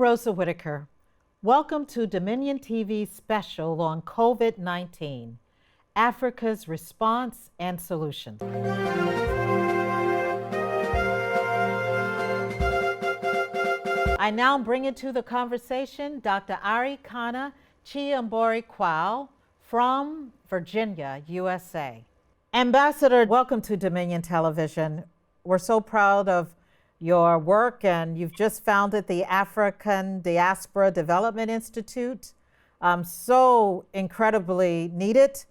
I'm Rosa Whitaker. Welcome to Dominion TV's special on COVID-19, Africa's Response and Solutions. I now bring into the conversation Dr. Arikana Chihombori-Quao from Virginia, USA. Ambassador, welcome to Dominion Television. We're so proud of your work, and you've just founded the African Diaspora Development Institute. So incredibly needed.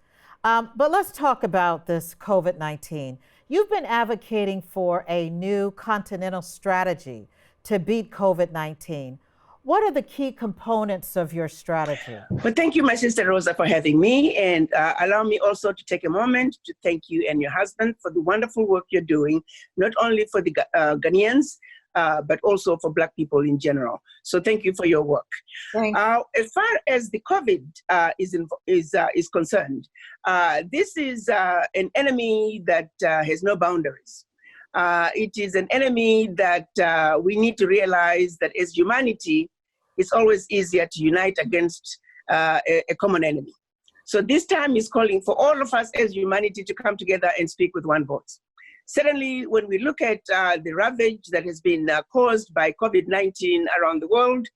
But let's talk about this COVID-19. You've been advocating for a new continental strategy to beat COVID-19. What are the key components of your strategy? Well, thank you, my sister Rosa, for having me. And allow me also to take a moment to thank you and your husband for the wonderful work you're doing, not only for the Ghanaians, but also for Black people in general. So thank you for your work. As far as the COVID is concerned, this is an enemy that has no boundaries. It is an enemy that we need to realize that as humanity, it's always easier to unite against a common enemy. So this time is calling for all of us as humanity to come together and speak with one voice. Certainly, when we look at the ravage that has been caused by COVID-19 around the world,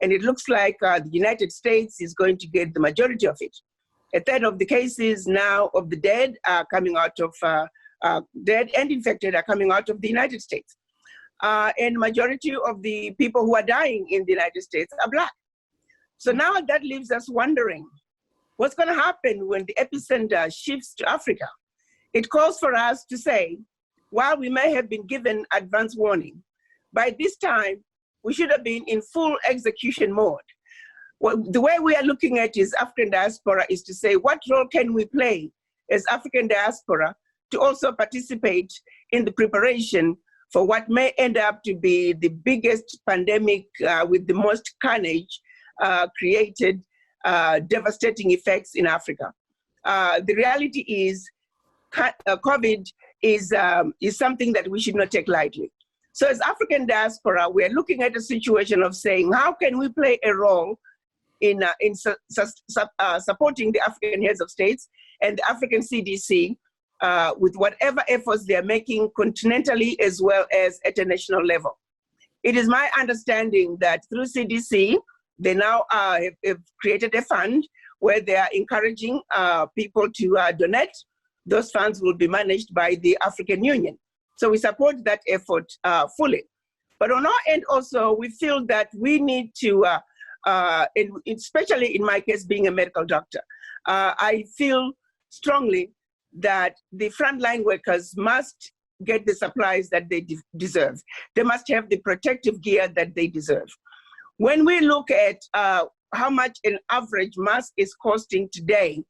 and it looks like the United States is going to get the majority of it. A third of the cases now of the dead are coming out of dead and infected are coming out of the United States. And majority of the people who are dying in the United States are Black. So now that leaves us wondering, what's going to happen when the epicenter shifts to Africa? It calls for us to say, while we may have been given advance warning, by this time, we should have been in full execution mode. Well, the way we are looking at is African diaspora is to say, what role can we play as African diaspora to also participate in the preparation for what may end up to be the biggest pandemic with the most carnage created, devastating effects in Africa. The reality is COVID is something that we should not take lightly. So as African diaspora, we're looking at a situation of saying, how can we play a role in supporting the African heads of states and the African CDC with whatever efforts they're making continentally as well as at a national level. It is my understanding that through CDC, they now have created a fund where they are encouraging people to donate. Those funds will be managed by the African Union. So we support that effort fully. But on our end also, we feel that we need to, especially in my case being a medical doctor, I feel strongly that the frontline workers must get the supplies that they deserve. They must have the protective gear that they deserve. When we look at how much an average mask is costing today,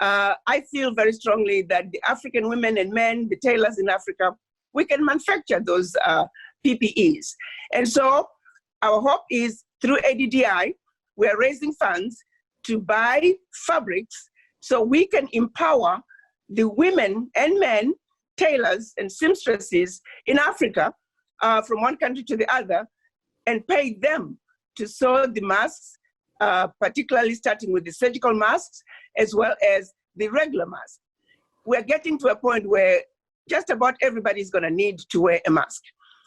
I feel very strongly that the African women and men, the tailors in Africa, we can manufacture those PPEs. And so our hope is through ADDI, we are raising funds to buy fabrics so we can empower the women and men, tailors and seamstresses in Africa from one country to the other and pay them to sew the masks, particularly starting with the surgical masks as well as the regular masks. We're getting to a point where just about everybody is going to need to wear a mask.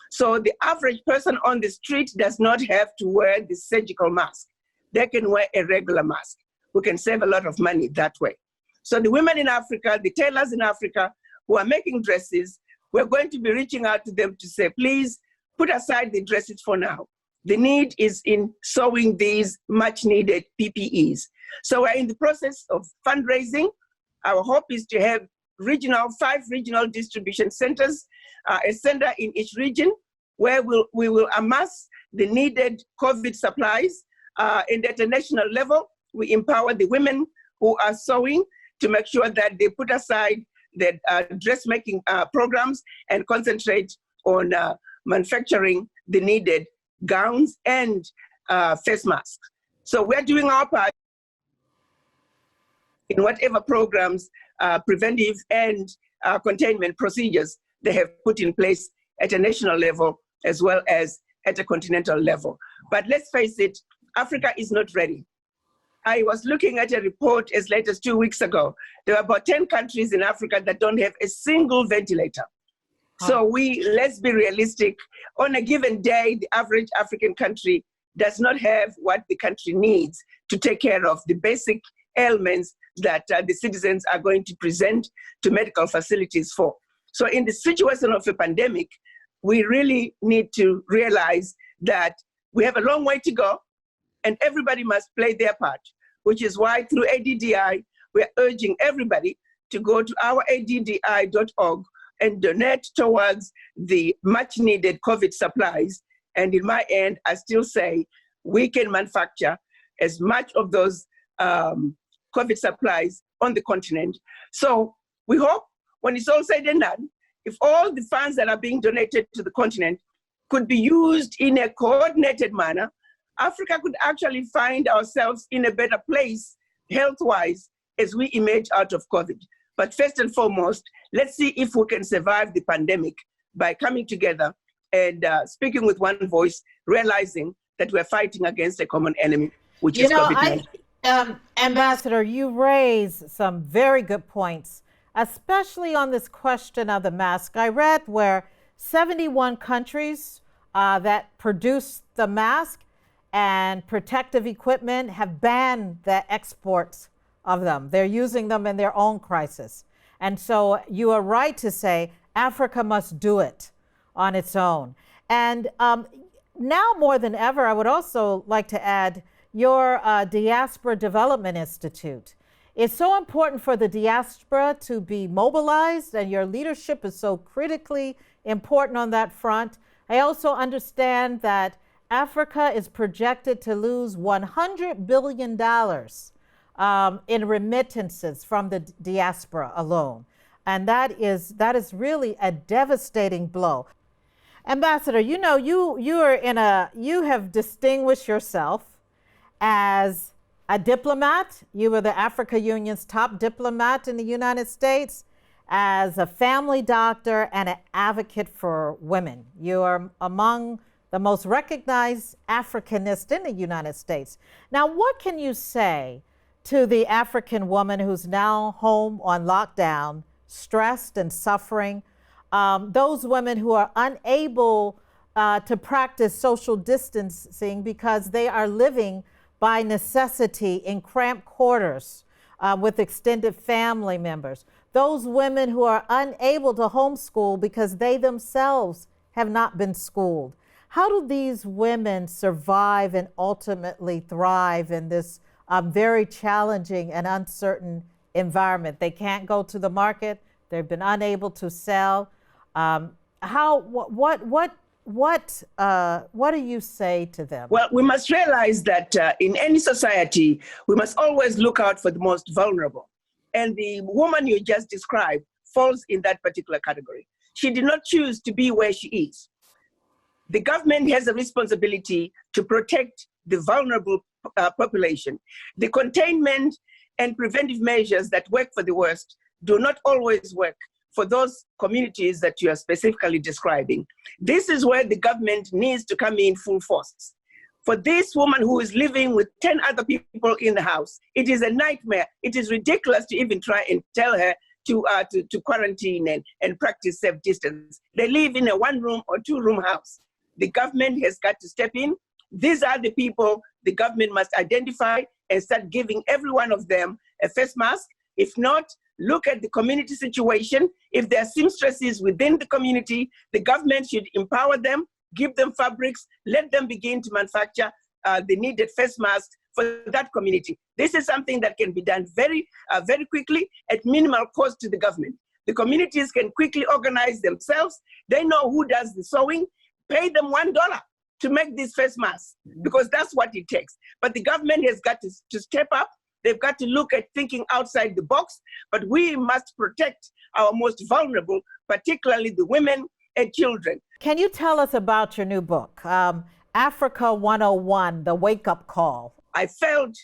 So the average person on the street does not have to wear the surgical mask. They can wear a regular mask. We can save a lot of money that way. So the women in Africa, the tailors in Africa who are making dresses, we're going to be reaching out to them to say, please put aside the dresses for now. The need is in sewing these much needed PPEs. So we're in the process of fundraising. Our hope is to have 5 regional distribution centers, a center in each region where we will amass the needed COVID supplies. And at a national level, we empower the women who are sewing to make sure that they put aside their dressmaking programs and concentrate on manufacturing the needed gowns and face masks. So we're doing our part in whatever programs, preventive and containment procedures they have put in place at a national level as well as at a continental level. But let's face it, Africa is not ready. I was looking at a report as late as 2 weeks ago. There are about 10 countries in Africa that don't have a single ventilator. So let's be realistic. On a given day, the average African country does not have what the country needs to take care of the basic ailments that the citizens are going to present to medical facilities for. So in the situation of a pandemic, we really need to realize that we have a long way to go and everybody must play their part, which is why through ADDI, we're urging everybody to go to our addi.org and donate towards the much needed COVID supplies. And in my end, I still say we can manufacture as much of those COVID supplies on the continent. So we hope when it's all said and done, if all the funds that are being donated to the continent could be used in a coordinated manner, Africa could actually find ourselves in a better place health-wise as we emerge out of COVID. But first and foremost, let's see if we can survive the pandemic by coming together and speaking with one voice, realizing that we're fighting against a common enemy, which is COVID-19. Ambassador, you raise some very good points, especially on this question of the mask. I read where 71 countries that produce the mask and protective equipment have banned the exports of them. They're using them in their own crisis. And so you are right to say Africa must do it on its own. And now more than ever, I would also like to add your Diaspora Development Institute. It's so important for the diaspora to be mobilized, and your leadership is so critically important on that front. I also understand that Africa is projected to lose $100 billion in remittances from the diaspora alone. And that is really a devastating blow. Ambassador, you know, you have distinguished yourself as a diplomat. You were the Africa Union's top diplomat in the United States, as a family doctor and an advocate for women. You are among the most recognized Africanists in the United States. Now, what can you say to the African woman who's now home on lockdown, stressed and suffering, those women who are unable to practice social distancing because they are living by necessity in cramped quarters with extended family members, those women who are unable to homeschool because they themselves have not been schooled? How do these women survive and ultimately thrive in this very challenging and uncertain environment? They can't go to the market. They've been unable to sell. What do you say to them? Well, we must realize that in any society, we must always look out for the most vulnerable. And the woman you just described falls in that particular category. She did not choose to be where she is. The government has a responsibility to protect the vulnerable population. The containment and preventive measures that work for the worst do not always work for those communities that you are specifically describing. This is where the government needs to come in full force. For this woman who is living with 10 other people in the house, it is a nightmare. It is ridiculous to even try and tell her to quarantine and practice safe distance. They live in a 1-room or 2-room house. The government has got to step in. These are the people the government must identify and start giving every one of them a face mask. If not, look at the community situation. If there are seamstresses within the community, the government should empower them, give them fabrics, let them begin to manufacture the needed face masks for that community. This is something that can be done very quickly at minimal cost to the government. The communities can quickly organize themselves. They know who does the sewing. Pay them $1 to make these face masks, because that's what it takes. But the government has got to step up. They've got to look at thinking outside the box, but we must protect our most vulnerable, particularly the women and children. Can you tell us about your new book, Africa 101, The Wake-Up Call? I felt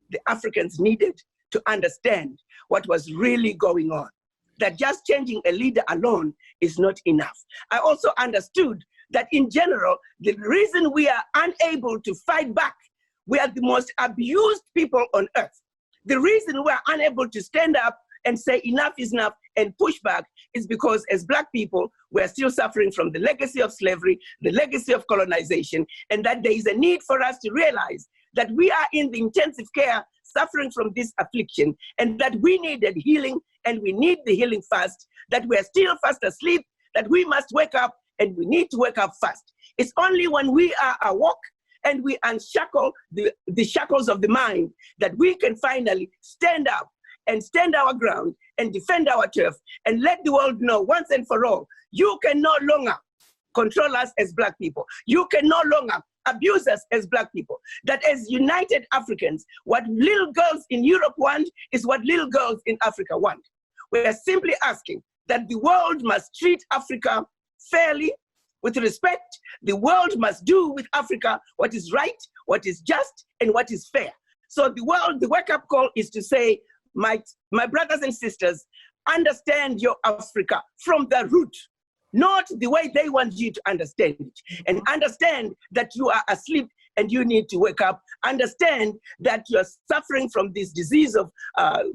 the Africans needed to understand what was really going on, that just changing a leader alone is not enough. I also understood that in general, the reason we are unable to fight back, we are the most abused people on earth. The reason we are unable to stand up and say enough is enough and push back is because as Black people, we are still suffering from the legacy of slavery, the legacy of colonization, and that there is a need for us to realize that we are in the intensive care suffering from this affliction, and that we needed healing, and we need the healing fast, that we are still fast asleep, that we must wake up, and we need to wake up fast. It's only when we are awoke and we unshackle the shackles of the mind that we can finally stand up and stand our ground and defend our turf and let the world know once and for all, you can no longer control us as Black people. You can no longer abuse us as Black people. That as united Africans, what little girls in Europe want is what little girls in Africa want. We are simply asking that the world must treat Africa fairly, with respect. The world must do with Africa what is right, what is just, and what is fair. So the wake-up call is to say, my brothers and sisters, understand your Africa from the root, not the way they want you to understand it. And understand that you are asleep and you need to wake up. Understand that you are suffering from this disease of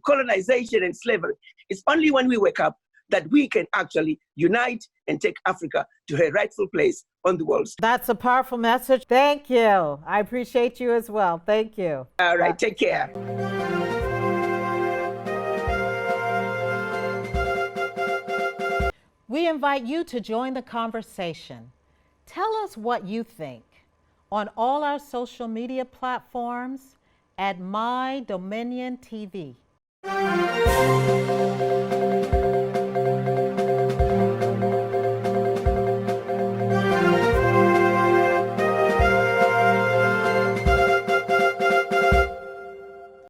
colonization and slavery. It's only when we wake up that we can actually unite and take Africa to her rightful place on the world. That's a powerful message. Thank you. I appreciate you as well. Thank you. All right, take care. We invite you to join the conversation. Tell us what you think on all our social media platforms at My Dominion TV.